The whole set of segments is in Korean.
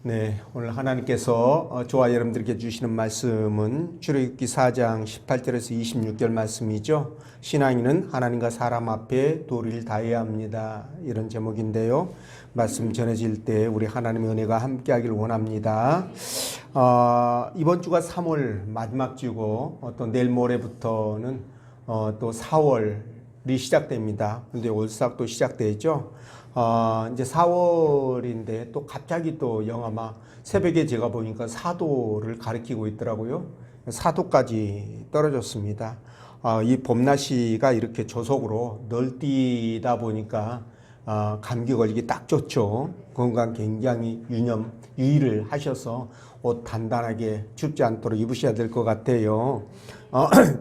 네, 오늘 하나님께서 저와 여러분들께 주시는 말씀은 출애굽기 4장 18절에서 26절 말씀이죠. 신앙인은 하나님과 사람 앞에 도리를 다해야 합니다. 이런 제목인데요. 말씀 전해질 때 우리 하나님의 은혜가 함께하길 원합니다. 이번 주가 3월 마지막 주고 또 내일 모레부터는 또 4월이 시작됩니다. 그런데 올싹도 시작되죠. 이제 4월인데 또 갑자기 또 영하마 새벽에 제가 보니까 4도를 가리키고 있더라고요. 4도까지 떨어졌습니다. 이 봄날씨가 이렇게 조속으로 널뛰다 보니까 감기 걸리기 딱 좋죠. 건강 굉장히 유의를 하셔서 옷 단단하게 춥지 않도록 입으셔야 될 것 같아요.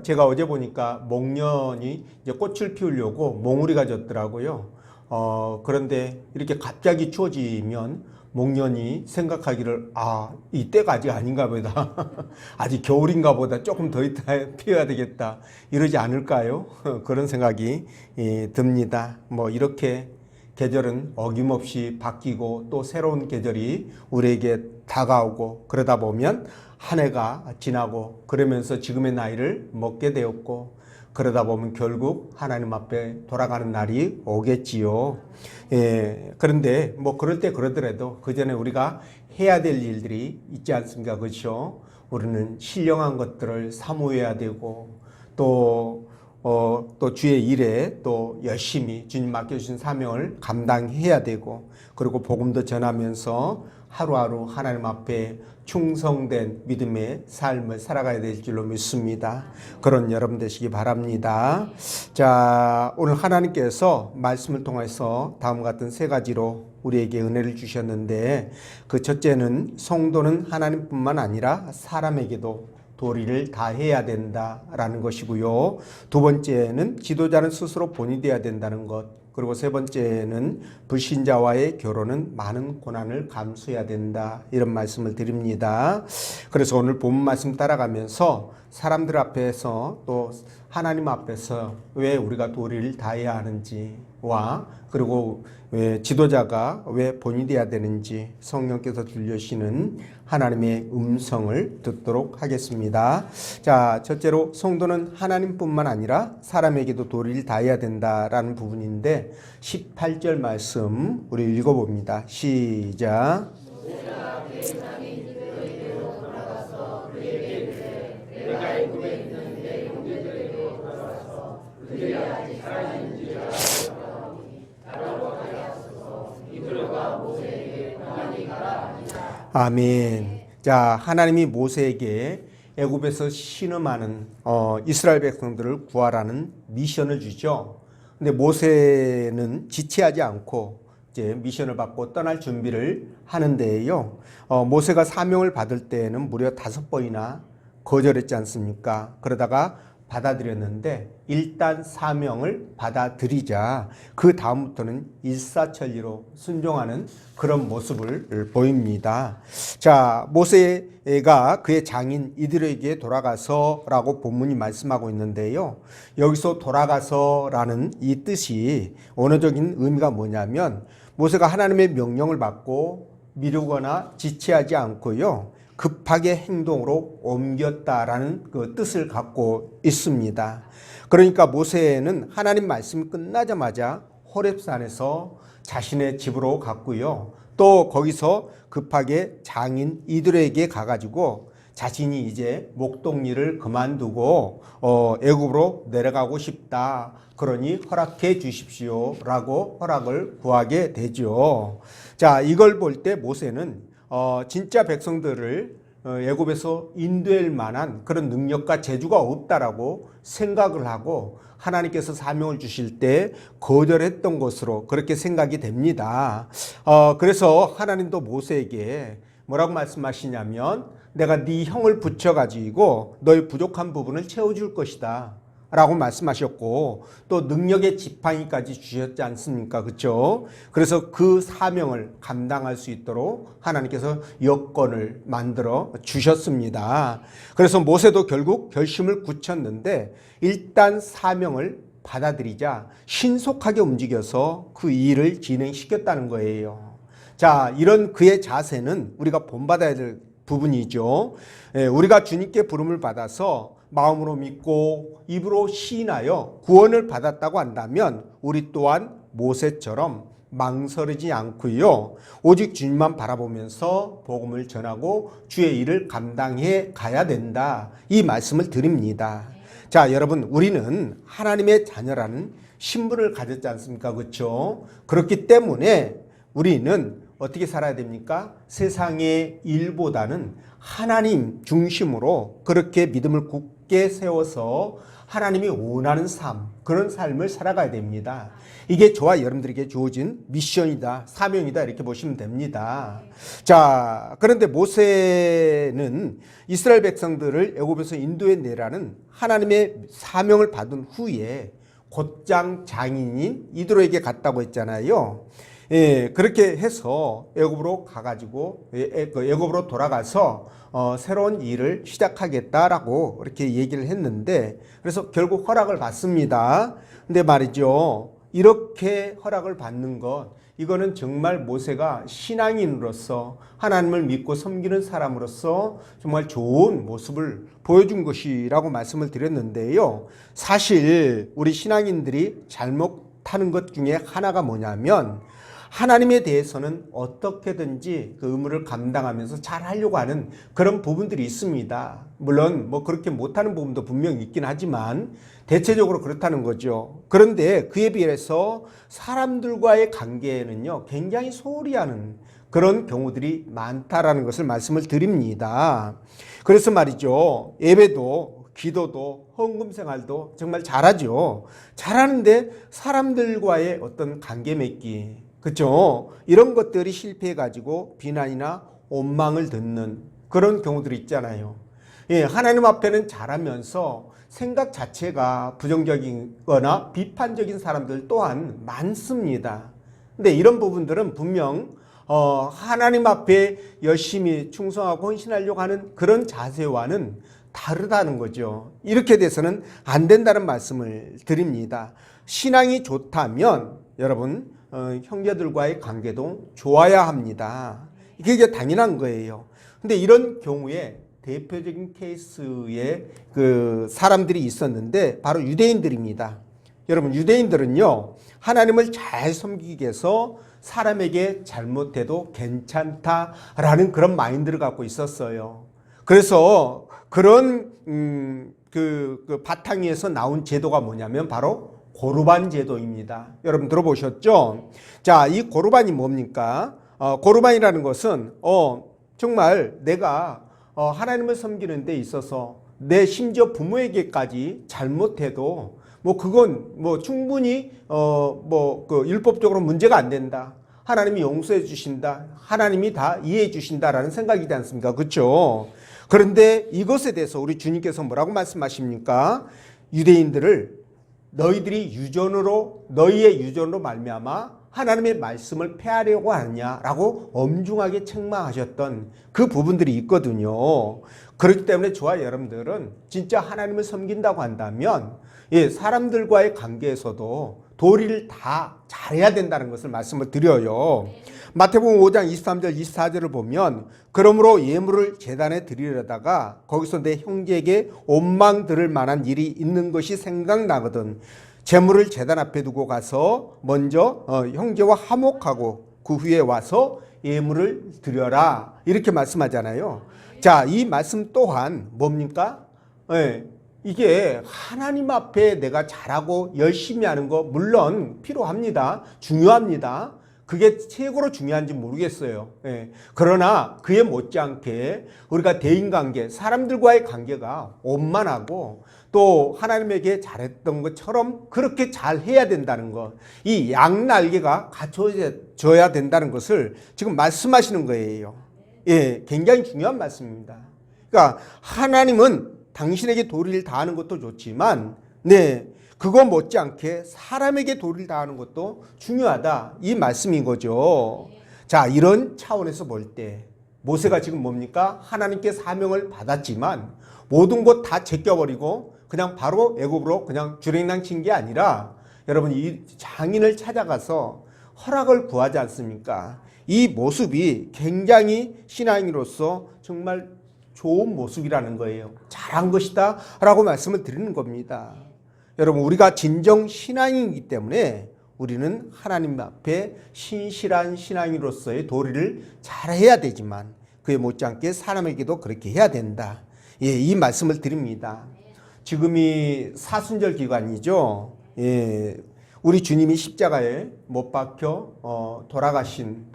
제가 어제 보니까 목련이 이제 꽃을 피우려고 몽우리가 졌더라고요. 그런데 이렇게 갑자기 추워지면 목련이 생각하기를 이때가 아직 아닌가 보다 아직 겨울인가 보다 조금 더 있다 피워야 되겠다 이러지 않을까요? 그런 생각이 듭니다. 뭐 이렇게 계절은 어김없이 바뀌고 또 새로운 계절이 우리에게 다가오고 그러다 보면 한 해가 지나고 그러면서 지금의 나이를 먹게 되었고 그러다 보면 결국 하나님 앞에 돌아가는 날이 오겠지요. 그런데 뭐 그럴 때 그러더라도 그 전에 우리가 해야 될 일들이 있지 않습니까? 그렇죠? 우리는 신령한 것들을 사모해야 되고 또 주의 일에 또 열심히 주님 맡겨주신 사명을 감당해야 되고 그리고 복음도 전하면서 하루하루 하나님 앞에 충성된 믿음의 삶을 살아가야 될 줄로 믿습니다. 그런 여러분 되시기 바랍니다. 자, 오늘 하나님께서 말씀을 통해서 다음과 같은 세 가지로 우리에게 은혜를 주셨는데 그 첫째는 성도는 하나님뿐만 아니라 사람에게도 도리를 다해야 된다라는 것이고요. 두 번째는 지도자는 스스로 본이 되어야 된다는 것. 그리고 세 번째는 불신자와의 결혼은 많은 고난을 감수해야 된다. 이런 말씀을 드립니다. 그래서 오늘 본 말씀 따라가면서 사람들 앞에서 또 하나님 앞에서 왜 우리가 도리를 다해야 하는지와 그리고 왜 지도자가 왜 본이 되어야 되는지 성령께서 들려주시는 하나님의 음성을 듣도록 하겠습니다. 자, 첫째로 성도는 하나님뿐만 아니라 사람에게도 도리를 다해야 된다라는 부분인데 18절 말씀 우리 읽어봅니다. 시작. 아멘. 자, 하나님이 모세에게 애굽에서 신음하는 이스라엘 백성들을 구하라는 미션을 주죠. 근데 모세는 지체하지 않고 이제 미션을 받고 떠날 준비를 하는데요. 모세가 사명을 받을 때에는 무려 5번이나 거절했지 않습니까? 그러다가 받아들였는데 일단 사명을 받아들이자 그 다음부터는 일사천리로 순종하는 그런 모습을 보입니다. 자, 모세가 그의 장인 이드로에게 돌아가서라고 본문이 말씀하고 있는데요. 여기서 돌아가서라는 이 뜻이 언어적인 의미가 뭐냐면 모세가 하나님의 명령을 받고 미루거나 지체하지 않고요. 급하게 행동으로 옮겼다라는 그 뜻을 갖고 있습니다. 그러니까 모세는 하나님 말씀이 끝나자마자 호렙산에서 자신의 집으로 갔고요. 또 거기서 급하게 장인 이들에게 가가지고 자신이 이제 목동일을 그만두고 애굽으로 내려가고 싶다. 그러니 허락해 주십시오. 라고 허락을 구하게 되죠. 자, 이걸 볼 때 모세는 진짜 백성들을 애굽에서 인도할 만한 그런 능력과 재주가 없다라고 생각을 하고 하나님께서 사명을 주실 때 거절했던 것으로 그렇게 생각이 됩니다. 그래서 하나님도 모세에게 뭐라고 말씀하시냐면 내가 네 형을 붙여가지고 너의 부족한 부분을 채워줄 것이다. 라고 말씀하셨고 또 능력의 지팡이까지 주셨지 않습니까? 그렇죠? 그래서 그 사명을 감당할 수 있도록 하나님께서 여건을 만들어 주셨습니다. 그래서 모세도 결국 결심을 굳혔는데 일단 사명을 받아들이자 신속하게 움직여서 그 일을 진행시켰다는 거예요. 자, 이런 그의 자세는 우리가 본받아야 될 부분이죠. 우리가 주님께 부름을 받아서 마음으로 믿고 입으로 시인하여 구원을 받았다고 한다면 우리 또한 모세처럼 망설이지 않고요. 오직 주님만 바라보면서 복음을 전하고 주의 일을 감당해 가야 된다. 이 말씀을 드립니다. 자, 여러분, 우리는 하나님의 자녀라는 신분을 가졌지 않습니까? 그렇죠? 그렇기 때문에 우리는 어떻게 살아야 됩니까? 세상의 일보다는 하나님 중심으로 그렇게 믿음을 굳게 세워서 하나님이 원하는 삶, 그런 삶을 살아가야 됩니다. 이게 저와 여러분들에게 주어진 미션이다, 사명이다, 이렇게 보시면 됩니다. 자, 그런데 모세는 이스라엘 백성들을 애굽에서 인도해 내라는 하나님의 사명을 받은 후에 곧장 장인인 이드로에게 갔다고 했잖아요. 그렇게 해서 애굽으로 가가지고 애굽으로 돌아가서 새로운 일을 시작하겠다라고 이렇게 얘기를 했는데, 그래서 결국 허락을 받습니다. 근데 말이죠, 이렇게 허락을 받는 것, 이거는 정말 모세가 신앙인으로서 하나님을 믿고 섬기는 사람으로서 정말 좋은 모습을 보여준 것이라고 말씀을 드렸는데요. 사실 우리 신앙인들이 잘못하는 것 중에 하나가 뭐냐면, 하나님에 대해서는 어떻게든지 그 의무를 감당하면서 잘 하려고 하는 그런 부분들이 있습니다. 물론 뭐 그렇게 못하는 부분도 분명히 있긴 하지만 대체적으로 그렇다는 거죠. 그런데 그에 비해서 사람들과의 관계에는요, 굉장히 소홀히 하는 그런 경우들이 많다라는 것을 말씀을 드립니다. 그래서 말이죠, 예배도 기도도 헌금 생활도 정말 잘하죠. 잘하는데 사람들과의 어떤 관계 맺기, 그렇죠? 이런 것들이 실패해가지고 비난이나 원망을 듣는 그런 경우들이 있잖아요. 하나님 앞에는 잘하면서 생각 자체가 부정적이거나 비판적인 사람들 또한 많습니다. 근데 이런 부분들은 분명 하나님 앞에 열심히 충성하고 헌신하려고 하는 그런 자세와는 다르다는 거죠. 이렇게 돼서는 안 된다는 말씀을 드립니다. 신앙이 좋다면 여러분, 형제들과의 관계도 좋아야 합니다. 이게 당연한 거예요. 근데 이런 경우에 대표적인 케이스의 그 사람들이 있었는데 바로 유대인들입니다. 여러분, 유대인들은요, 하나님을 잘 섬기기 위해서 사람에게 잘못해도 괜찮다라는 그런 마인드를 갖고 있었어요. 그래서 그런 그 바탕 위에서 나온 제도가 뭐냐면 바로 고르반 제도입니다. 여러분 들어보셨죠? 자, 이 고르반이 뭡니까? 고르반이라는 것은 정말 내가 하나님을 섬기는 데 있어서 내 심지어 부모에게까지 잘못해도 뭐 그건 뭐 충분히 그 율법적으로 문제가 안 된다. 하나님이 용서해 주신다. 하나님이 다 이해해 주신다라는 생각이지 않습니까? 그렇죠? 그런데 이것에 대해서 우리 주님께서 뭐라고 말씀하십니까? 유대인들을 너희들이 너희의 유전으로 말미암아 하나님의 말씀을 폐하려고 하느냐라고 엄중하게 책망하셨던 그 부분들이 있거든요. 그렇기 때문에 저와 여러분들은 진짜 하나님을 섬긴다고 한다면 사람들과의 관계에서도 도리를 다 잘해야 된다는 것을 말씀을 드려요. 마태복음 5장 23절 24절을 보면, 그러므로 예물을 제단에 드리려다가 거기서 내 형제에게 원망 들을 만한 일이 있는 것이 생각나거든 재물을 제단 앞에 두고 가서 먼저 형제와 화목하고 그 후에 와서 예물을 드려라, 이렇게 말씀하잖아요. 자, 이 말씀 또한 뭡니까? 이게 하나님 앞에 내가 잘하고 열심히 하는 거 물론 필요합니다. 중요합니다. 그게 최고로 중요한지 모르겠어요. 그러나 그에 못지않게 우리가 대인관계, 사람들과의 관계가 원만하고 또 하나님에게 잘했던 것처럼 그렇게 잘해야 된다는 것, 이 양날개가 갖춰져야 된다는 것을 지금 말씀하시는 거예요. 굉장히 중요한 말씀입니다. 그러니까 하나님은 당신에게 도리를 다하는 것도 좋지만 그거 못지않게 사람에게 도리를 다하는 것도 중요하다, 이 말씀인 거죠. 자, 이런 차원에서 볼 때 모세가 지금 뭡니까? 하나님께 사명을 받았지만 모든 것 다 제껴버리고 그냥 바로 애굽으로 그냥 주랭랑 친 게 아니라, 여러분, 이 장인을 찾아가서 허락을 구하지 않습니까? 이 모습이 굉장히 신앙인으로서 정말 좋은 모습이라는 거예요. 잘한 것이다 라고 말씀을 드리는 겁니다. 여러분, 우리가 진정 신앙인이기 때문에 우리는 하나님 앞에 신실한 신앙인으로서의 도리를 잘해야 되지만 그에 못지않게 사람에게도 그렇게 해야 된다. 예, 이 말씀을 드립니다. 지금이 사순절 기간이죠. 예, 우리 주님이 십자가에 못 박혀 돌아가신,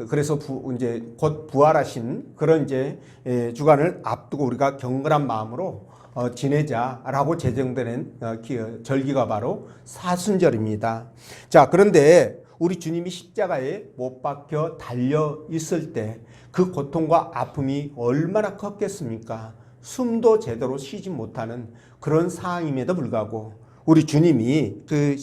그래서 이제 곧 부활하신 그런 이제 주간을 앞두고 우리가 경건한 마음으로 지내자라고 제정된 절기가 바로 사순절입니다. 자, 그런데 우리 주님이 십자가에 못 박혀 달려 있을 때 그 고통과 아픔이 얼마나 컸겠습니까? 숨도 제대로 쉬지 못하는 그런 상황임에도 불구하고 우리 주님이 그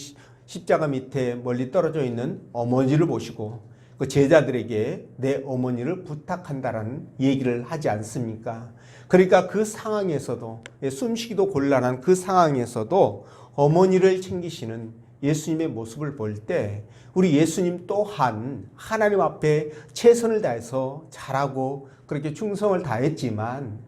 십자가 밑에 멀리 떨어져 있는 어머니를 보시고 그 제자들에게 내 어머니를 부탁한다라는 얘기를 하지 않습니까? 그러니까 그 상황에서도, 숨쉬기도 곤란한 그 상황에서도 어머니를 챙기시는 예수님의 모습을 볼 때 우리 예수님 또한 하나님 앞에 최선을 다해서 잘하고 그렇게 충성을 다했지만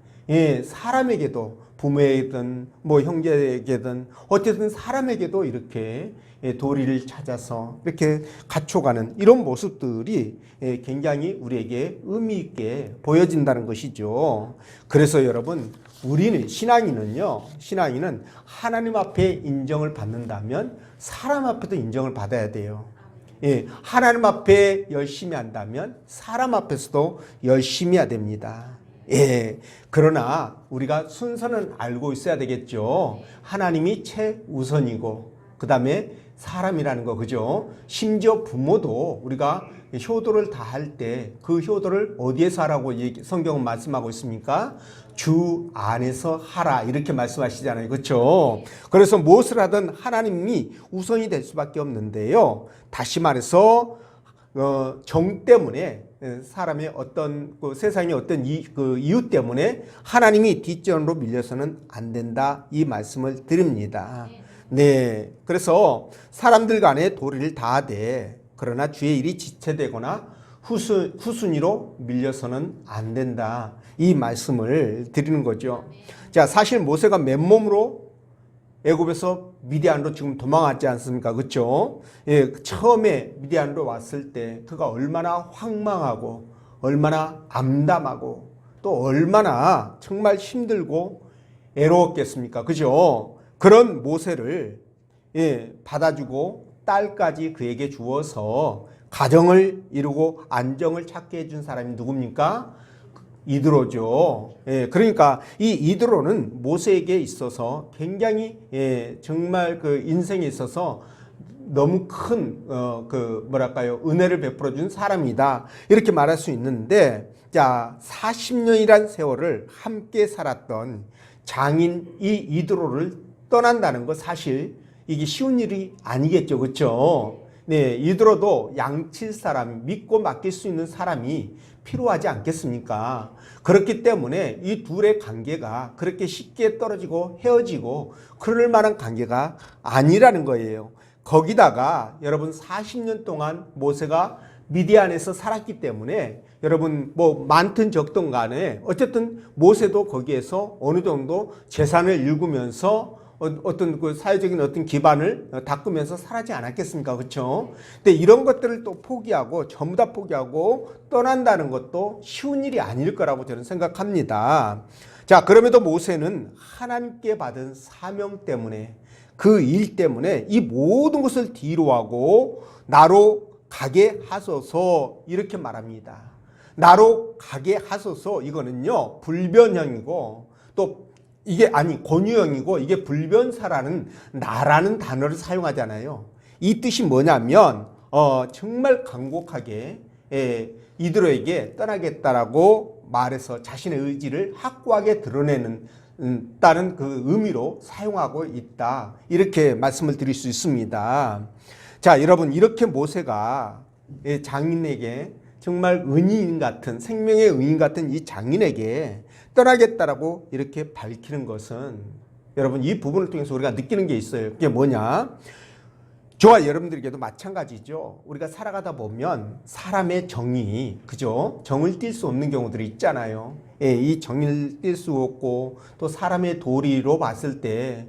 사람에게도, 부모에게든 뭐 형제에게든 어쨌든 사람에게도 이렇게 도리를 찾아서 이렇게 갖춰가는 이런 모습들이 굉장히 우리에게 의미 있게 보여진다는 것이죠. 그래서 여러분, 우리는 신앙인은 하나님 앞에 인정을 받는다면 사람 앞에도 인정을 받아야 돼요. 예, 하나님 앞에 열심히 한다면 사람 앞에서도 열심히 해야 됩니다. 예, 그러나 우리가 순서는 알고 있어야 되겠죠. 하나님이 최우선이고 그 다음에 사람이라는 거, 그죠? 심지어 부모도 우리가 효도를 다 할 때 그 효도를 어디에서 하라고 성경은 말씀하고 있습니까? 주 안에서 하라 이렇게 말씀하시잖아요. 그렇죠? 그래서 무엇을 하든 하나님이 우선이 될 수밖에 없는데요. 다시 말해서 정 때문에 사람의 어떤 세상의 어떤 이유 때문에 하나님이 뒷전으로 밀려서는 안 된다 이 말씀을 드립니다. 네, 그래서 사람들 간에 도리를 다하되 그러나 주의 일이 지체되거나 후순위로 밀려서는 안 된다 이 말씀을 드리는 거죠. 자, 사실 모세가 맨몸으로 애굽에서 미디안으로 지금 도망왔지 않습니까? 그렇죠? 예, 처음에 미디안으로 왔을 때 그가 얼마나 황망하고 얼마나 암담하고 또 얼마나 정말 힘들고 애로웠겠습니까? 그죠? 그런 모세를 받아주고 딸까지 그에게 주어서 가정을 이루고 안정을 찾게 해준 사람이 누굽니까? 이드로죠. 그러니까 이 이드로는 모세에게 있어서 굉장히 정말 그 인생에 있어서 너무 큰 은혜를 베풀어 준 사람이다 이렇게 말할 수 있는데, 자, 40년이란 세월을 함께 살았던 장인 이 이드로를 떠난다는 거 사실 이게 쉬운 일이 아니겠죠. 그렇죠? 네, 이드로도 양칠 사람, 믿고 맡길 수 있는 사람이 필요하지 않겠습니까? 그렇기 때문에 이 둘의 관계가 그렇게 쉽게 떨어지고 헤어지고 그럴 만한 관계가 아니라는 거예요. 거기다가 여러분 40년 동안 모세가 미디안에서 살았기 때문에 여러분 뭐 많든 적든 간에 어쨌든 모세도 거기에서 어느 정도 재산을 일구면서 어떤 그 사회적인 어떤 기반을 닦으면서 살지 않았겠습니까? 그렇죠? 근데 이런 것들을 또 포기하고 전부 다 포기하고 떠난다는 것도 쉬운 일이 아닐 거라고 저는 생각합니다. 자, 그럼에도 모세는 하나님께 받은 사명 때문에 그 일 때문에 이 모든 것을 뒤로하고 나로 가게 하소서 이렇게 말합니다. 나로 가게 하소서, 이거는요 불변형이고 또 이게 권유형이고 이게 불변사라는 나라는 단어를 사용하잖아요. 이 뜻이 뭐냐면 정말 간곡하게 이드로에게 떠나겠다라고 말해서 자신의 의지를 확고하게 드러내는 다른 그 의미로 사용하고 있다 이렇게 말씀을 드릴 수 있습니다. 자, 여러분, 이렇게 모세가 장인에게 정말 은인 같은, 생명의 은인 같은 이 장인에게 떠나겠다라고 이렇게 밝히는 것은 여러분 이 부분을 통해서 우리가 느끼는 게 있어요. 그게 뭐냐? 저와 여러분들에게도 마찬가지죠. 우리가 살아가다 보면 사람의 정이, 그죠? 정을 띌 수 없는 경우들이 있잖아요. 예, 이 정을 띌 수 없고 또 사람의 도리로 봤을 때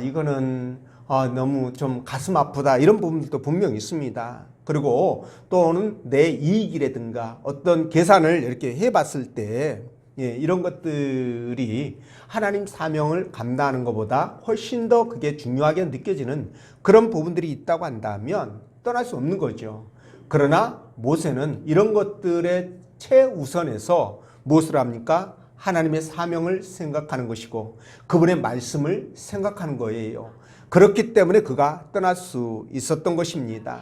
이거는 너무 좀 가슴 아프다 이런 부분들도 분명히 있습니다. 그리고 또는 내 이익이라든가 어떤 계산을 이렇게 해봤을 때 이런 것들이 하나님 사명을 감당하는 것보다 훨씬 더 그게 중요하게 느껴지는 그런 부분들이 있다고 한다면 떠날 수 없는 거죠. 그러나 모세는 이런 것들의 최우선에서 무엇을 합니까? 하나님의 사명을 생각하는 것이고 그분의 말씀을 생각하는 거예요. 그렇기 때문에 그가 떠날 수 있었던 것입니다.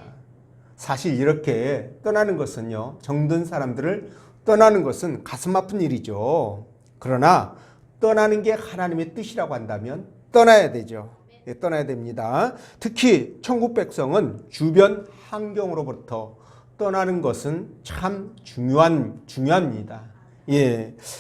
사실 이렇게 떠나는 것은요, 정든 사람들을 떠나는 것은 가슴 아픈 일이죠. 그러나 떠나는 게 하나님의 뜻이라고 한다면 떠나야 되죠. 떠나야 됩니다. 특히 천국 백성은 주변 환경으로부터 떠나는 것은 참 중요합니다.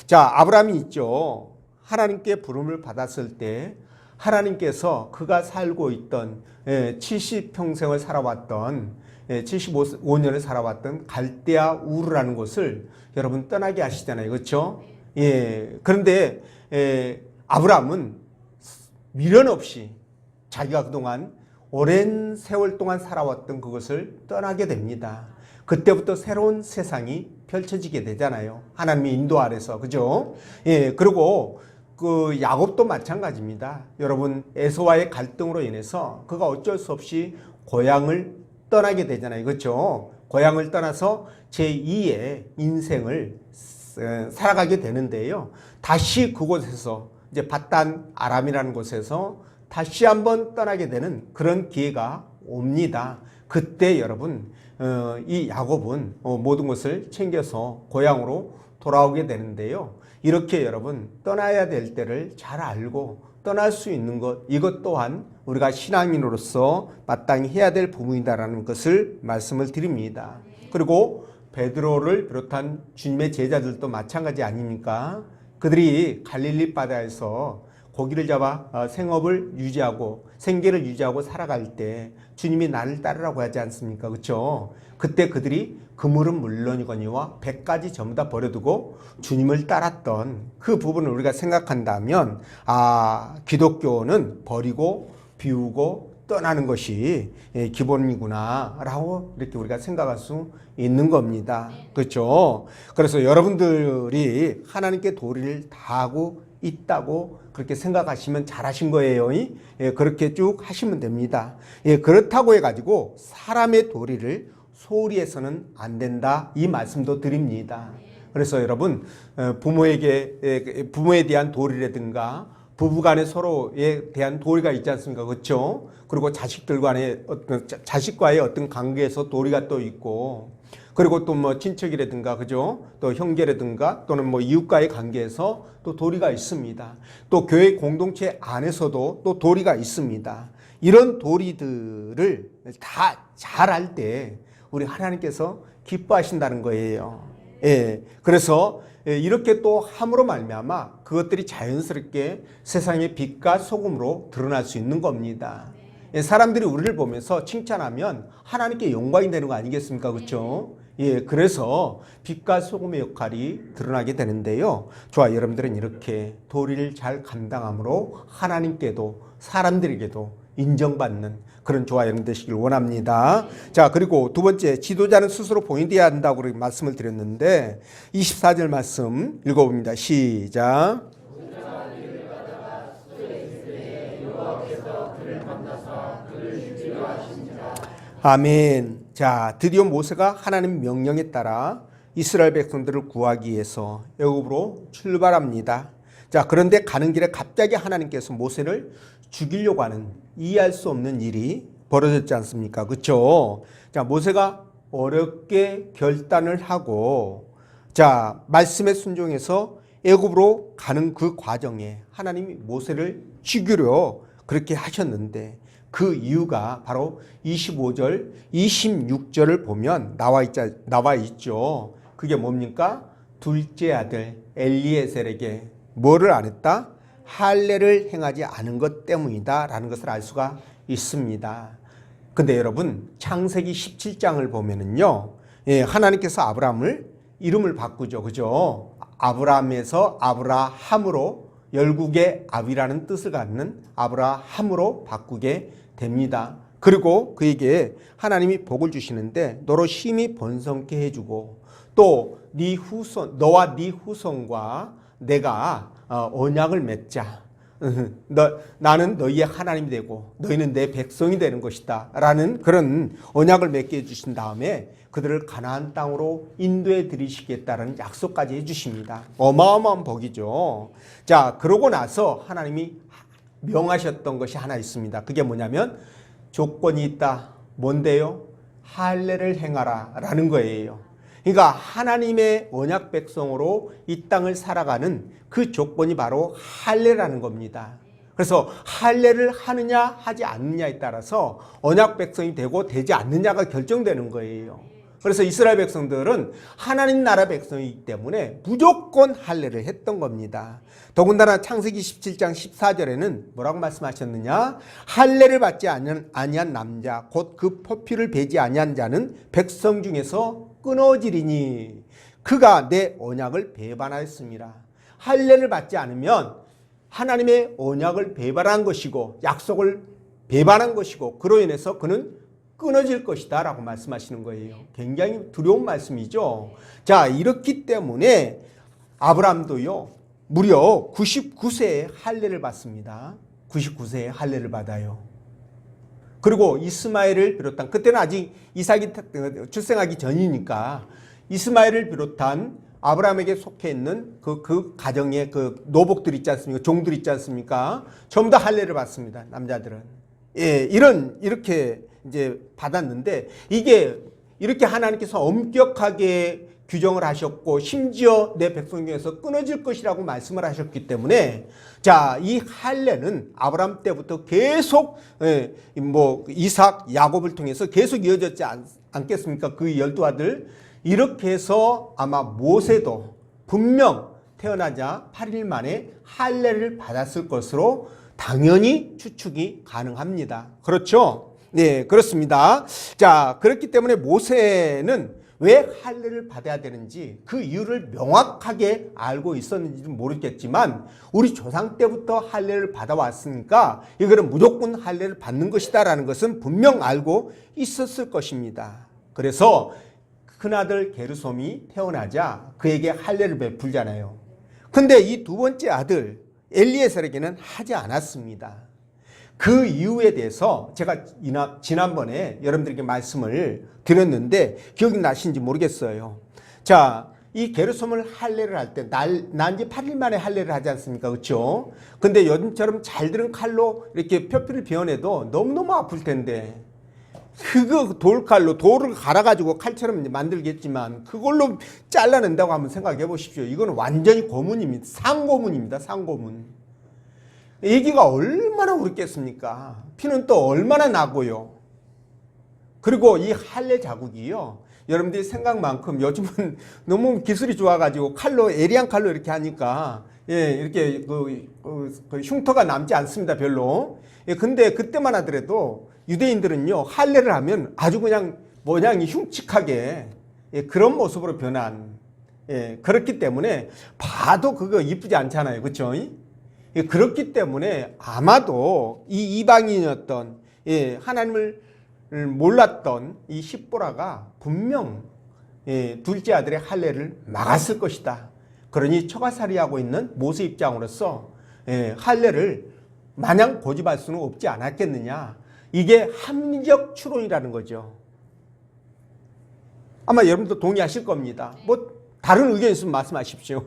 자, 아브라함이 있죠. 하나님께 부름을 받았을 때 하나님께서 그가 살고 있던 70평생을 살아왔던 75년을 살아왔던 갈대아 우르라는 곳을 여러분 떠나게 하시잖아요. 그렇죠? 그런데 아브라함은 미련 없이 자기가 그동안 오랜 세월 동안 살아왔던 그것을 떠나게 됩니다. 그때부터 새로운 세상이 펼쳐지게 되잖아요. 하나님의 인도 아래서. 그죠? 그리고 그 야곱도 마찬가지입니다. 여러분, 에서와의 갈등으로 인해서 그가 어쩔 수 없이 고향을 떠나게 되잖아요. 그렇죠? 고향을 떠나서 제2의 인생을 살아가게 되는데요. 다시 그곳에서 이제 밧단 아람이라는 곳에서 다시 한번 떠나게 되는 그런 기회가 옵니다. 그때 여러분, 이 야곱은 모든 것을 챙겨서 고향으로 돌아오게 되는데요. 이렇게 여러분, 떠나야 될 때를 잘 알고 떠날 수 있는 것, 이것 또한 우리가 신앙인으로서 마땅히 해야 될 부분이다라는 것을 말씀을 드립니다. 그리고 베드로를 비롯한 주님의 제자들도 마찬가지 아닙니까? 그들이 갈릴리 바다에서 고기를 잡아 생업을 유지하고 생계를 유지하고 살아갈 때 주님이 나를 따르라고 하지 않습니까? 그렇죠? 그때 그들이 그물은 물론이거니와 배까지 전부 다 버려두고 주님을 따랐던 그 부분을 우리가 생각한다면 기독교는 버리고 비우고 떠나는 것이 기본이구나 라고 이렇게 우리가 생각할 수 있는 겁니다. 그렇죠? 그래서 여러분들이 하나님께 도리를 다하고 있다고 그렇게 생각하시면 잘하신 거예요. 그렇게 쭉 하시면 됩니다. 그렇다고 해가지고 사람의 도리를 소홀히 해서는 안 된다, 이 말씀도 드립니다. 그래서 여러분, 부모에 대한 도리라든가 부부간에 서로에 대한 도리가 있지 않습니까? 그렇죠? 그리고 자식과의 어떤 관계에서 도리가 또 있고, 그리고 또 뭐 친척이라든가, 그죠? 또 형제라든가 또는 뭐 이웃과의 관계에서 또 도리가 있습니다. 또 교회 공동체 안에서도 또 도리가 있습니다. 이런 도리들을 다 잘 알 때 우리 하나님께서 기뻐하신다는 거예요. 그래서 이렇게 또 함으로 말미암아 그것들이 자연스럽게 세상의 빛과 소금으로 드러날 수 있는 겁니다. 사람들이 우리를 보면서 칭찬하면 하나님께 영광이 되는 거 아니겠습니까? 그렇죠? 그래서 빛과 소금의 역할이 드러나게 되는데요. 저와 여러분들은 이렇게 도리를 잘 감당함으로 하나님께도 사람들에게도 인정받는 그런 저와 여러분 되시길 원합니다. 자, 그리고 두 번째, 지도자는 스스로 본인되어야 한다고 말씀을 드렸는데 24절 말씀 읽어봅니다. 시작. 아멘. 자, 드디어 모세가 하나님 명령에 따라 이스라엘 백성들을 구하기 위해서 애굽으로 출발합니다. 자, 그런데 가는 길에 갑자기 하나님께서 모세를 죽이려고 하는 이해할 수 없는 일이 벌어졌지 않습니까? 그렇죠? 자, 모세가 어렵게 결단을 하고 자, 말씀에 순종해서 애굽으로 가는 그 과정에 하나님이 모세를 죽이려 그렇게 하셨는데 그 이유가 바로 25절, 26절을 보면 나와 있죠. 그게 뭡니까? 둘째 아들 엘리에셀에게 뭐를 안 했다? 할례를 행하지 않은 것 때문이다 라는 것을 알 수가 있습니다. 근데 여러분 창세기 17장을 보면은요, 하나님께서 아브라함을 이름을 바꾸죠. 그죠? 아브라함에서 아브라함으로 열국의 아비라는 뜻을 갖는 아브라함으로 바꾸게 됩니다. 그리고 그에게 하나님이 복을 주시는데 너로 심히 번성케 해주고 또 네 후손, 너와 네 후손과 내가 언약을 맺자. 나는 너희의 하나님이 되고 너희는 내 백성이 되는 것이다 라는 그런 언약을 맺게 해주신 다음에 그들을 가나안 땅으로 인도해 드리시겠다라는 약속까지 해주십니다. 어마어마한 복이죠. 자, 그러고 나서 하나님이 명하셨던 것이 하나 있습니다. 그게 뭐냐면 조건이 있다. 뭔데요? 할례를 행하라 라는 거예요. 그러니까 하나님의 언약 백성으로 이 땅을 살아가는 그 조건이 바로 할례라는 겁니다. 그래서 할례를 하느냐 하지 않느냐에 따라서 언약 백성이 되고 되지 않느냐가 결정되는 거예요. 그래서 이스라엘 백성들은 하나님 나라 백성이기 때문에 무조건 할례를 했던 겁니다. 더군다나 창세기 17장 14절에는 뭐라고 말씀하셨느냐? 할례를 받지 아니한 남자 곧 그 포피를 베지 아니한 자는 백성 중에서 끊어지리니 그가 내 언약을 배반하였습니다. 할례를 받지 않으면 하나님의 언약을 배반한 것이고 약속을 배반한 것이고 그로 인해서 그는 끊어질 것이다 라고 말씀하시는 거예요. 굉장히 두려운 말씀이죠. 자, 이렇기 때문에 아브라함도요 무려 99세에 할례를 받습니다. 99세에 할례를 받아요. 그리고 이스마엘을 비롯한, 그때는 아직 이삭이 출생하기 전이니까 이스마엘을 비롯한 아브라함에게 속해 있는 그 가정의 그 노복들 있지 않습니까? 종들 있지 않습니까? 전부 다 할례를 받습니다. 남자들은. 예, 이렇게 이제 받았는데 이게 이렇게 하나님께서 엄격하게 규정을 하셨고 심지어 내 백성 중에서 끊어질 것이라고 말씀을 하셨기 때문에 자, 이 할례는 아브라함 때부터 계속 뭐 이삭, 야곱을 통해서 계속 이어졌지 않겠습니까? 그 12아들 이렇게 해서 아마 모세도 분명 태어나자 8일 만에 할례를 받았을 것으로 당연히 추측이 가능합니다. 그렇죠? 네, 그렇습니다. 자, 그렇기 때문에 모세는 왜 할례를 받아야 되는지 그 이유를 명확하게 알고 있었는지는 모르겠지만 우리 조상 때부터 할례를 받아왔으니까 이거는 무조건 할례를 받는 것이다라는 것은 분명 알고 있었을 것입니다. 그래서 큰아들 게르솜이 태어나자 그에게 할례를 베풀잖아요. 근데 이 두 번째 아들 엘리에셀에게는 하지 않았습니다. 그 이유에 대해서 제가 지난번에 여러분들에게 말씀을 드렸는데 기억이 나시는지 모르겠어요. 자, 이 게르솜을 할례를 할 때 난 지 8일 만에 할례를 하지 않습니까? 그렇죠? 근데 요즘처럼 잘 들은 칼로 이렇게 표피를 베어내도 너무너무 아플 텐데 그거 돌칼로 돌을 갈아가지고 칼처럼 만들겠지만 그걸로 잘라낸다고 한번 생각해 보십시오. 이거는 완전히 고문입니다. 상고문입니다. 상고문. 애기가 얼마나 울겠습니까? 피는 또 얼마나 나고요. 그리고 이 할례 자국이요. 여러분들이 생각만큼 요즘은 너무 기술이 좋아가지고 칼로 예리한 칼로 이렇게 하니까 이렇게 그 흉터가 남지 않습니다. 별로. 근데 그때만 하더라도 유대인들은요 할례를 하면 아주 그냥 모양이 흉측하게 그런 모습으로 변한 그렇기 때문에 봐도 그거 이쁘지 않잖아요. 그렇죠? 그렇기 때문에 아마도 이 이방인이었던 하나님을 몰랐던 이 십보라가 분명 둘째 아들의 할례를 막았을 것이다. 그러니 처가살이하고 있는 모세 입장으로서 할례를 마냥 고집할 수는 없지 않았겠느냐. 이게 합리적 추론이라는 거죠. 아마 여러분도 동의하실 겁니다. 뭐 다른 의견 있으면 말씀하십시오.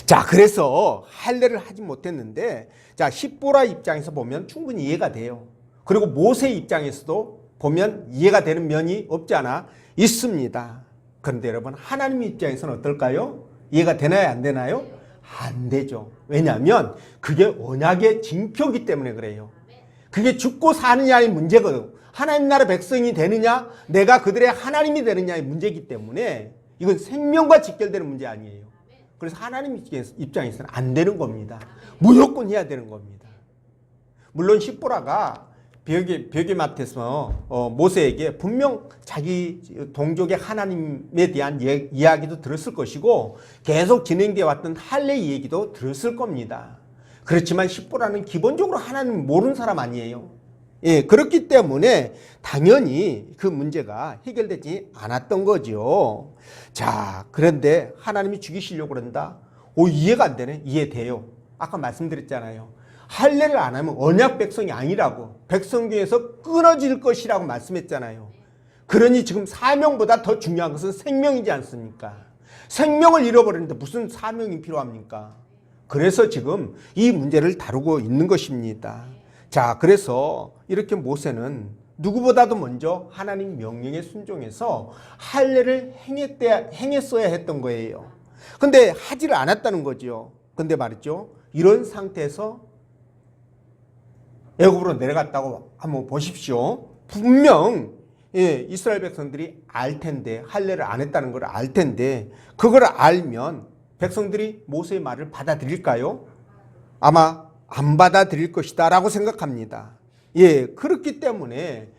자, 그래서 할례를 하지 못했는데 자, 십보라 입장에서 보면 충분히 이해가 돼요. 그리고 모세 입장에서도 보면 이해가 되는 면이 없지 않아 있습니다. 그런데 여러분 하나님 입장에서는 어떨까요? 이해가 되나요? 안 되나요? 안 되죠. 왜냐하면 그게 언약의 징표이기 때문에 그래요. 그게 죽고 사느냐의 문제거든. 하나님 나라 백성이 되느냐 내가 그들의 하나님이 되느냐의 문제이기 때문에 이건 생명과 직결되는 문제 아니에요. 그래서 하나님 입장에서는 안 되는 겁니다. 무조건 해야 되는 겁니다. 물론 십보라가 벽에 맡아서 모세에게 분명 자기 동족의 하나님에 대한 이야기도 들었을 것이고 계속 진행되어 왔던 할례 얘기도 들었을 겁니다. 그렇지만 십보라는 기본적으로 하나님 모르는 사람 아니에요. 예, 그렇기 때문에 당연히 그 문제가 해결되지 않았던 거죠. 자, 그런데 하나님이 죽이시려고 그런다? 이해가 안 되네. 이해돼요. 아까 말씀드렸잖아요. 할례를 안 하면 언약 백성이 아니라고, 백성 중에서 끊어질 것이라고 말씀했잖아요. 그러니 지금 사명보다 더 중요한 것은 생명이지 않습니까? 생명을 잃어버리는데 무슨 사명이 필요합니까? 그래서 지금 이 문제를 다루고 있는 것입니다. 자, 그래서 이렇게 모세는 누구보다도 먼저 하나님 명령에 순종해서 할례를 행했어야 했던 거예요. 근데 하지를 않았다는 거죠. 근데 말이죠, 이런 상태에서 애굽으로 내려갔다고 한번 보십시오. 분명 이스라엘 백성들이 알 텐데, 할례를 안 했다는 걸 알 텐데, 그걸 알면 백성들이 모세의 말을 받아들일까요? 아마 안 받아들일 것이다 라고 생각합니다. 예, 그렇기 때문에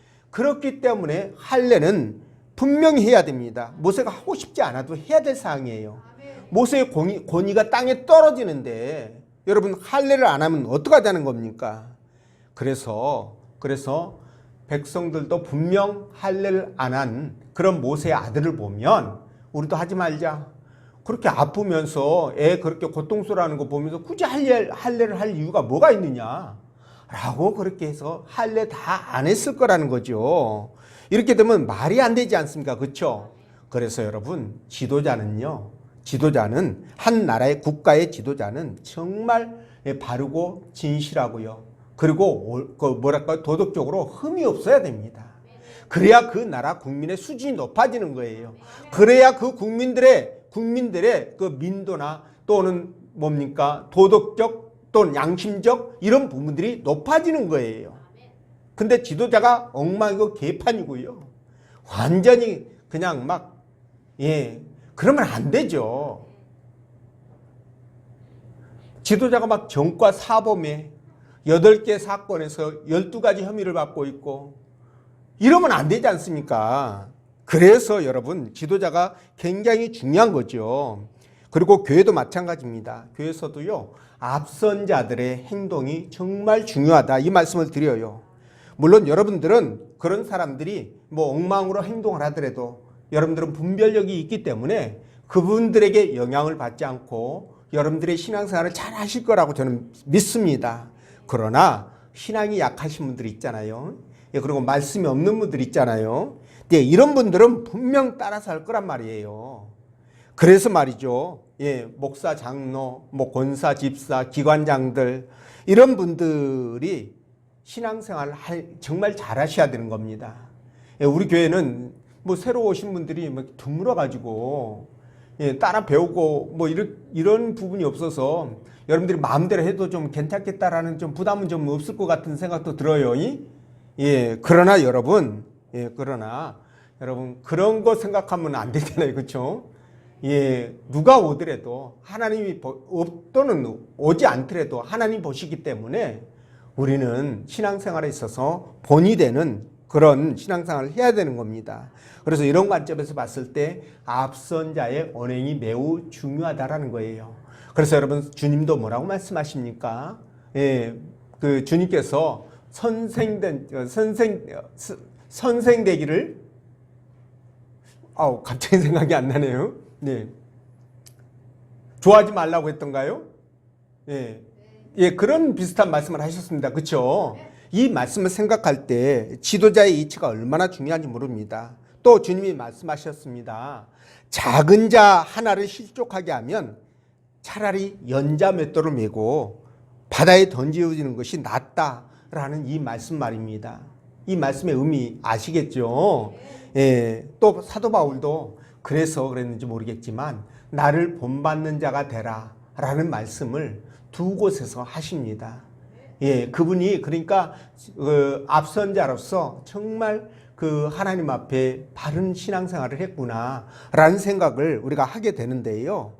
할례는 분명히 해야 됩니다. 모세가 하고 싶지 않아도 해야 될 사항이에요. 모세의 권위가 땅에 떨어지는데 여러분, 할례를 안 하면 어떡하자는 겁니까? 그래서 백성들도 분명 할례를 안 한 그런 모세의 아들을 보면 우리도 하지 말자. 그렇게 아프면서 애 그렇게 고통스러워하는 거 보면서 굳이 할례를 할 이유가 뭐가 있느냐 라고 그렇게 해서 할례 다 안 했을 거라는 거죠. 이렇게 되면 말이 안 되지 않습니까? 그렇죠? 그래서 여러분, 지도자는 한 나라의 국가의 지도자는 정말 바르고 진실하고요, 그리고 도덕적으로 흠이 없어야 됩니다. 그래야 그 나라 국민의 수준이 높아지는 거예요. 그래야 그 국민들의 그 민도나 또는 뭡니까, 도덕적 또는 양심적 이런 부분들이 높아지는 거예요. 근데 지도자가 엉망이고 개판이고요, 완전히 그냥 그러면 안 되죠. 지도자가 막 정과 사범에 8개 사건에서 12가지 혐의를 받고 있고 이러면 안 되지 않습니까? 그래서 여러분, 지도자가 굉장히 중요한 거죠. 그리고 교회도 마찬가지입니다. 교회에서도요, 앞선 자들의 행동이 정말 중요하다, 이 말씀을 드려요. 물론 여러분들은 그런 사람들이 엉망으로 행동을 하더라도 여러분들은 분별력이 있기 때문에 그분들에게 영향을 받지 않고 여러분들의 신앙생활을 잘 하실 거라고 저는 믿습니다. 그러나 신앙이 약하신 분들이 있잖아요. 그리고 말씀이 없는 분들이 있잖아요. 이런 분들은 분명 따라서 할 거란 말이에요. 그래서 말이죠, 목사, 장로, 권사, 집사, 기관장들, 이런 분들이 신앙생활을 정말 잘 하셔야 되는 겁니다. 우리 교회는 새로 오신 분들이 드물어가지고 따라 배우고 이런 부분이 없어서 여러분들이 마음대로 해도 좀 괜찮겠다라는 좀 부담은 좀 없을 것 같은 생각도 들어요. 그러나 여러분, 그런 거 생각하면 안 되잖아요. 그렇죠? 누가 오더라도 하나님이 또는 오지 않더라도 하나님 보시기 때문에 우리는 신앙생활에 있어서 본이 되는 그런 신앙생활을 해야 되는 겁니다. 그래서 이런 관점에서 봤을 때 앞선 자의 언행이 매우 중요하다라는 거예요. 그래서 여러분, 주님도 뭐라고 말씀하십니까? 그 주님께서 선생 되기를, 갑자기 생각이 안 나네요. 좋아하지 말라고 했던가요? 그런 비슷한 말씀을 하셨습니다. 그렇죠? 이 말씀을 생각할 때 지도자의 이치가 얼마나 중요한지 모릅니다. 또 주님이 말씀하셨습니다. 작은 자 하나를 실족하게 하면 차라리 연자 맷돌을 메고 바다에 던지어지는 것이 낫다라는 이 말씀 말입니다. 이 말씀의 의미 아시겠죠? 또 사도 바울도 그래서 그랬는지 모르겠지만 나를 본받는 자가 되라 라는 말씀을 두 곳에서 하십니다. 그분이 그러니까 앞선 자로서 정말 그 하나님 앞에 바른 신앙생활을 했구나 라는 생각을 우리가 하게 되는데요.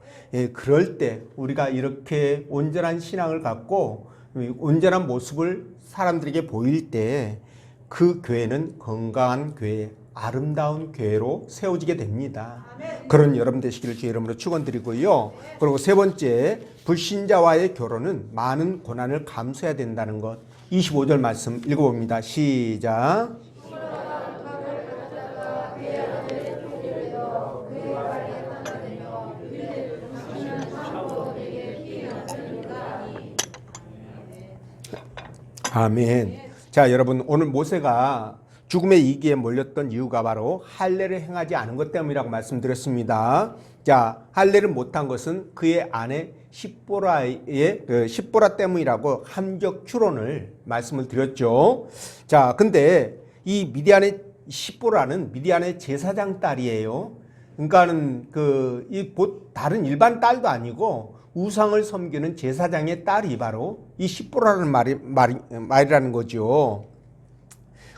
그럴 때 우리가 이렇게 온전한 신앙을 갖고 온전한 모습을 사람들에게 보일 때 그 교회는 건강한 교회, 아름다운 교회로 세워지게 됩니다. 그런 여러분 되시기를 주의 이름으로 축원드리고요. 그리고 세 번째, 불신자와의 결혼은 많은 고난을 감수해야 된다는 것. 25절 말씀 읽어봅니다. 시작. 아멘. 자, 여러분, 오늘 모세가 죽음의 위기에 몰렸던 이유가 바로 할례를 행하지 않은 것 때문이라고 말씀드렸습니다. 자, 할례를 못한 것은 그의 아내 십보라 때문이라고 함정 추론을 말씀을 드렸죠. 자, 근데 이 미디안의 십보라는 미디안의 제사장 딸이에요. 그러니까는 다른 일반 딸도 아니고 우상을 섬기는 제사장의 딸이 바로 이 십보라는 말이라는 거죠.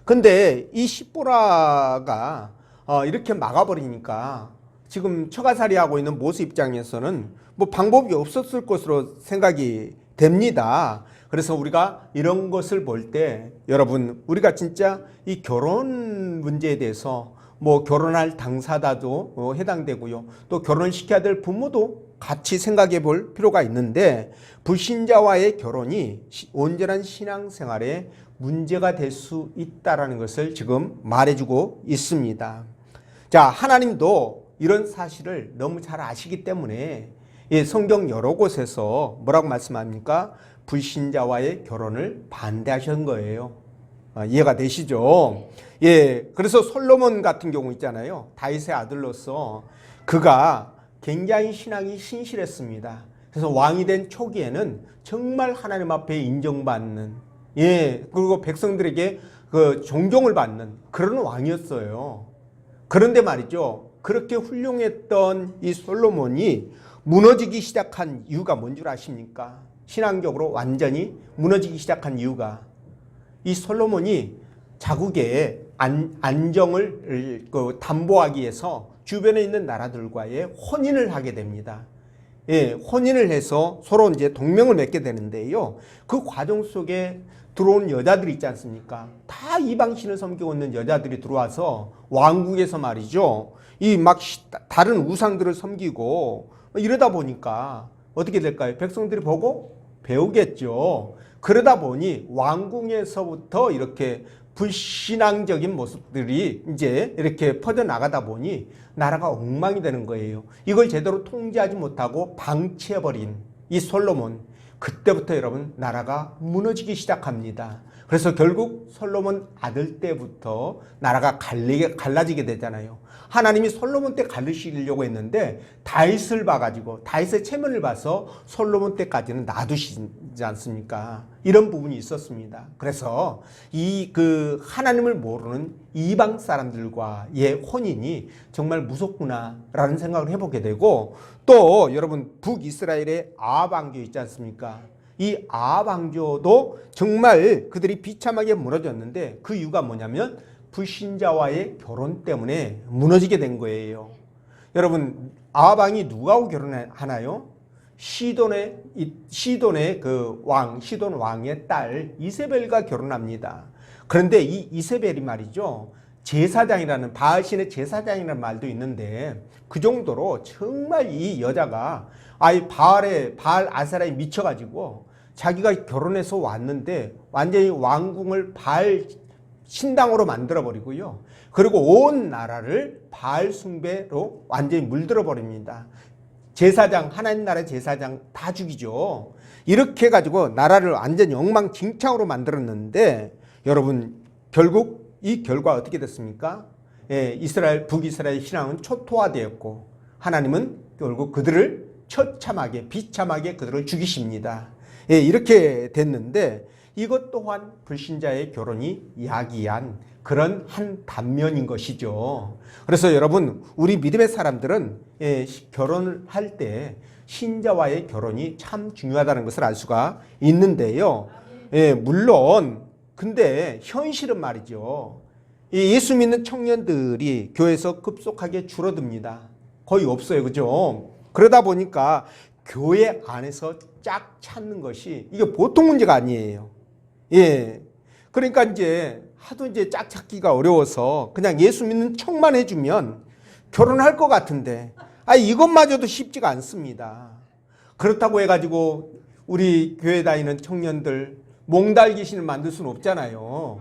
근데 이 십보라가 이렇게 막아버리니까 지금 처가살이하고 있는 모세 입장에서는 뭐 방법이 없었을 것으로 생각이 됩니다. 그래서 우리가 이런 것을 볼 때 여러분, 우리가 진짜 이 결혼 문제에 대해서 뭐 결혼할 당사자도 해당되고요. 또 결혼을 시켜야 될 부모도 같이 생각해 볼 필요가 있는데, 불신자와의 결혼이 온전한 신앙생활에 문제가 될 수 있다는 것을 지금 말해주고 있습니다. 자, 하나님도 이런 사실을 너무 잘 아시기 때문에 성경 여러 곳에서 뭐라고 말씀합니까? 불신자와의 결혼을 반대하신 거예요. 이해가 되시죠? 그래서 솔로몬 같은 경우 있잖아요. 다윗의 아들로서 그가 굉장히 신앙이 신실했습니다. 그래서 왕이 된 초기에는 정말 하나님 앞에 인정받는, 그리고 백성들에게 그 존경을 받는 그런 왕이었어요. 그런데 말이죠, 그렇게 훌륭했던 이 솔로몬이 무너지기 시작한 이유가 뭔 줄 아십니까? 신앙적으로 완전히 무너지기 시작한 이유가, 이 솔로몬이 자국의 안정을 담보하기 위해서 주변에 있는 나라들과의 혼인을 하게 됩니다. 혼인을 해서 서로 이제 동맹을 맺게 되는데요. 그 과정 속에 들어온 여자들이 있지 않습니까? 다 이방신을 섬기고 있는 여자들이 들어와서 왕국에서 말이죠, 이 막 다른 우상들을 섬기고 이러다 보니까 어떻게 될까요? 백성들이 보고 배우겠죠. 그러다 보니 왕궁에서부터 이렇게 불신앙적인 모습들이 이제 이렇게 퍼져나가다 보니 나라가 엉망이 되는 거예요. 이걸 제대로 통제하지 못하고 방치해버린 이 솔로몬, 그때부터 여러분 나라가 무너지기 시작합니다. 그래서 결국 솔로몬 아들 때부터 나라가 갈라지게 되잖아요. 하나님이 솔로몬 때 갈르시려고 했는데 다윗을 봐가지고 다윗의 체면을 봐서 솔로몬 때까지는 놔두시지 않습니까? 이런 부분이 있었습니다. 그래서 하나님을 모르는 이방 사람들과의 혼인이 정말 무섭구나라는 생각을 해보게 되고, 또 여러분 북이스라엘의 아합 왕조 있지 않습니까? 이 아합 왕조도 정말 그들이 비참하게 무너졌는데 그 이유가 뭐냐면 불신자와의 결혼 때문에 무너지게 된 거예요. 여러분, 아합 왕이 누구하고 결혼하나요? 시돈의 시돈 왕의 딸 이세벨과 결혼합니다. 그런데 이 이세벨이 말이죠, 제사장이라는, 바알신의 제사장이라는 말도 있는데 그 정도로 정말 이 여자가 바알 아세라에 미쳐가지고 자기가 결혼해서 왔는데 완전히 왕궁을 바알 신당으로 만들어버리고요. 그리고 온 나라를 바알 숭배로 완전히 물들어 버립니다. 제사장, 하나님 나라의 제사장 다 죽이죠. 이렇게 해가지고 나라를 완전히 엉망진창으로 만들었는데 여러분, 결국 이 결과 어떻게 됐습니까? 북이스라엘 신앙은 초토화되었고 하나님은 결국 그들을 처참하게 비참하게 그들을 죽이십니다. 이렇게 됐는데 이것 또한 불신자의 결혼이 야기한 그런 한 단면인 것이죠. 그래서 여러분, 우리 믿음의 사람들은 결혼을 할 때 신자와의 결혼이 참 중요하다는 것을 알 수가 있는데요. 물론 근데 현실은 말이죠, 예수 믿는 청년들이 교회에서 급속하게 줄어듭니다. 거의 없어요. 그죠? 그러다 보니까 교회 안에서 짝 찾는 것이 이게 보통 문제가 아니에요. 예. 그러니까 이제 하도 이제 짝 찾기가 어려워서 그냥 예수 믿는 척만 해주면 결혼할 것 같은데, 이것마저도 쉽지가 않습니다. 그렇다고 해가지고 우리 교회 다니는 청년들 몽달귀신을 만들 수는 없잖아요.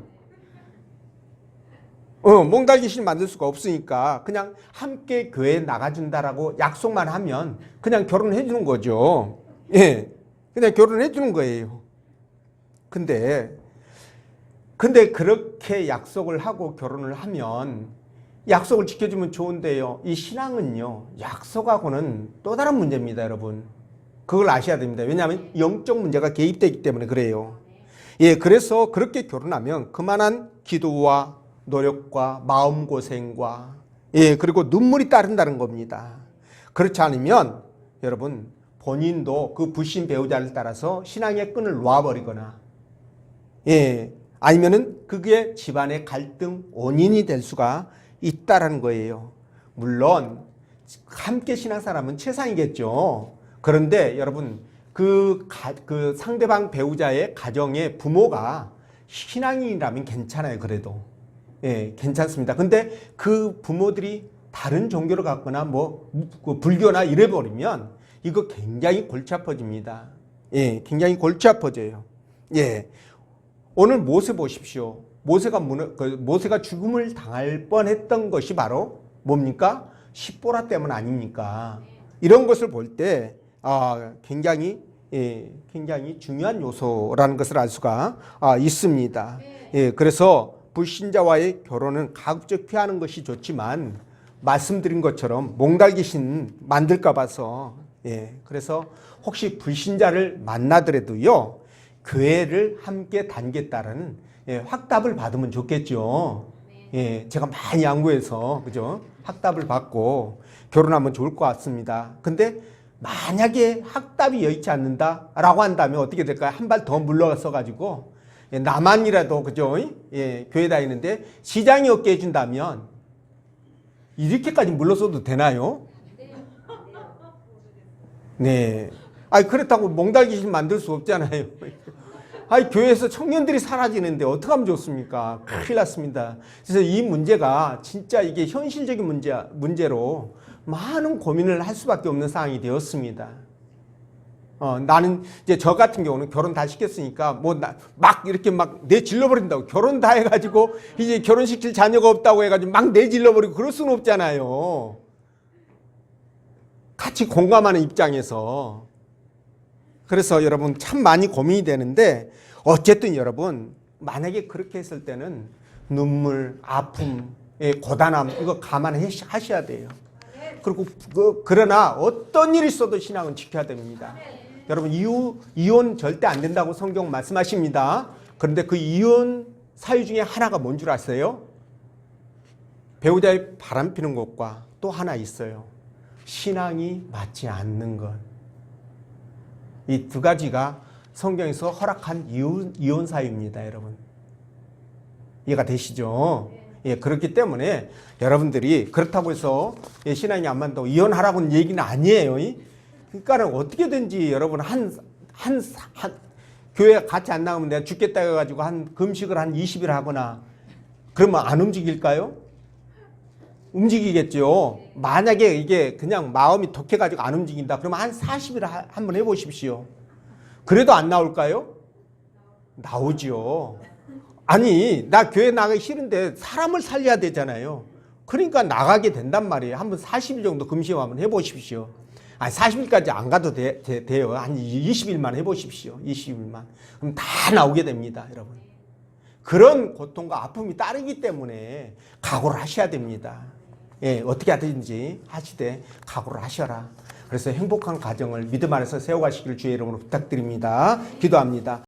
몽달귀신을 만들 수가 없으니까 그냥 함께 교회에 나가준다라고 약속만 하면 그냥 결혼해 주는 거죠. 예, 그냥 결혼해 주는 거예요. 근데 그렇게 약속을 하고 결혼을 하면 약속을 지켜주면 좋은데요. 이 신앙은요, 약속하고는 또 다른 문제입니다, 여러분. 그걸 아셔야 됩니다. 왜냐하면 영적 문제가 개입되기 때문에 그래요. 예, 그래서 그렇게 결혼하면 그만한 기도와 노력과 마음고생과, 예, 그리고 눈물이 따른다는 겁니다. 그렇지 않으면 여러분, 본인도 그 불신 배우자를 따라서 신앙의 끈을 놓아버리거나, 예, 아니면은 그게 집안의 갈등 원인이 될 수가 있다라는 거예요. 물론 함께 신앙사람은 최상이겠죠. 그런데 여러분, 그 상대방 배우자의 가정의 부모가 신앙인이라면 괜찮아요. 그래도 예, 괜찮습니다. 근데 그 부모들이 다른 종교를 갖거나 뭐 불교나 이래 버리면 이거 굉장히 골치 아파집니다. 예, 굉장히 골치 아파져요. 예, 오늘 모세 보십시오. 모세가 죽음을 당할 뻔했던 것이 바로 뭡니까? 십보라 때문 아닙니까? 이런 것을 볼 때 굉장히 중요한 요소라는 것을 알 수가 있습니다. 예, 그래서 불신자와의 결혼은 가급적 피하는 것이 좋지만 말씀드린 것처럼 몽달귀신 만들까 봐서, 예, 그래서 혹시 불신자를 만나더라도요, 교회를 함께 다니겠다는, 예, 확답을 받으면 좋겠죠. 예, 제가 많이 양보해서 그죠? 확답을 받고 결혼하면 좋을 것 같습니다. 근데 만약에 확답이 여의치 않는다라고 한다면 어떻게 될까요? 한 발 더 물러서 가지고, 예, 나만이라도 그죠? 예, 교회 다니는데 시장이 없게 해준다면 이렇게까지 물러서도 되나요? 네. 그렇다고 몽달귀신 만들 수 없잖아요. 교회에서 청년들이 사라지는데 어떻게 하면 좋습니까? 큰일 났습니다. 그래서 이 문제가 진짜 이게 현실적인 문제로 많은 고민을 할 수밖에 없는 상황이 되었습니다. 나는 이제 저 같은 경우는 결혼 다 시켰으니까 막 이렇게 막 내질러버린다고, 결혼 다 해가지고 이제 결혼시킬 자녀가 없다고 해가지고 막 내질러버리고 그럴 수는 없잖아요. 같이 공감하는 입장에서. 그래서 여러분 참 많이 고민이 되는데, 어쨌든 여러분 만약에 그렇게 했을 때는 눈물, 아픔, 고단함 이거 감안하셔야 돼요. 그리고 그러나 어떤 일이 있어도 신앙은 지켜야 됩니다. 여러분 이혼 절대 안 된다고 성경 말씀하십니다. 그런데 그 이혼 사유 중에 하나가 뭔 줄 아세요? 배우자의 바람피는 것과 또 하나 있어요. 신앙이 맞지 않는 것. 이 두 가지가 성경에서 허락한 이혼 사유입니다, 여러분. 이해가 되시죠? 예, 그렇기 때문에 여러분들이 그렇다고 해서 신앙이 안 맞는다고 이혼하라고는 얘기는 아니에요. 그러니까는 어떻게든지 여러분 교회 같이 안 나가면 내가 죽겠다 해가지고 금식을 한 20일 하거나 그러면 안 움직일까요? 움직이겠죠. 만약에 이게 그냥 마음이 독해가지고 안 움직인다 그러면 한 40일 한번 해보십시오. 그래도 안 나올까요? 나오죠. 아니, 나 교회 나가기 싫은데 사람을 살려야 되잖아요. 그러니까 나가게 된단 말이에요. 한번 40일 정도 금식 한번 해보십시오. 40일까지 안 가도 돼요. 한 20일만 해보십시오. 20일만. 그럼 다 나오게 됩니다, 여러분. 그런 고통과 아픔이 따르기 때문에 각오를 하셔야 됩니다. 예, 어떻게 하든지 하시되 각오를 하셔라. 그래서 행복한 가정을 믿음 안에서 세워가시기를 주의 이름으로 부탁드립니다. 기도합니다.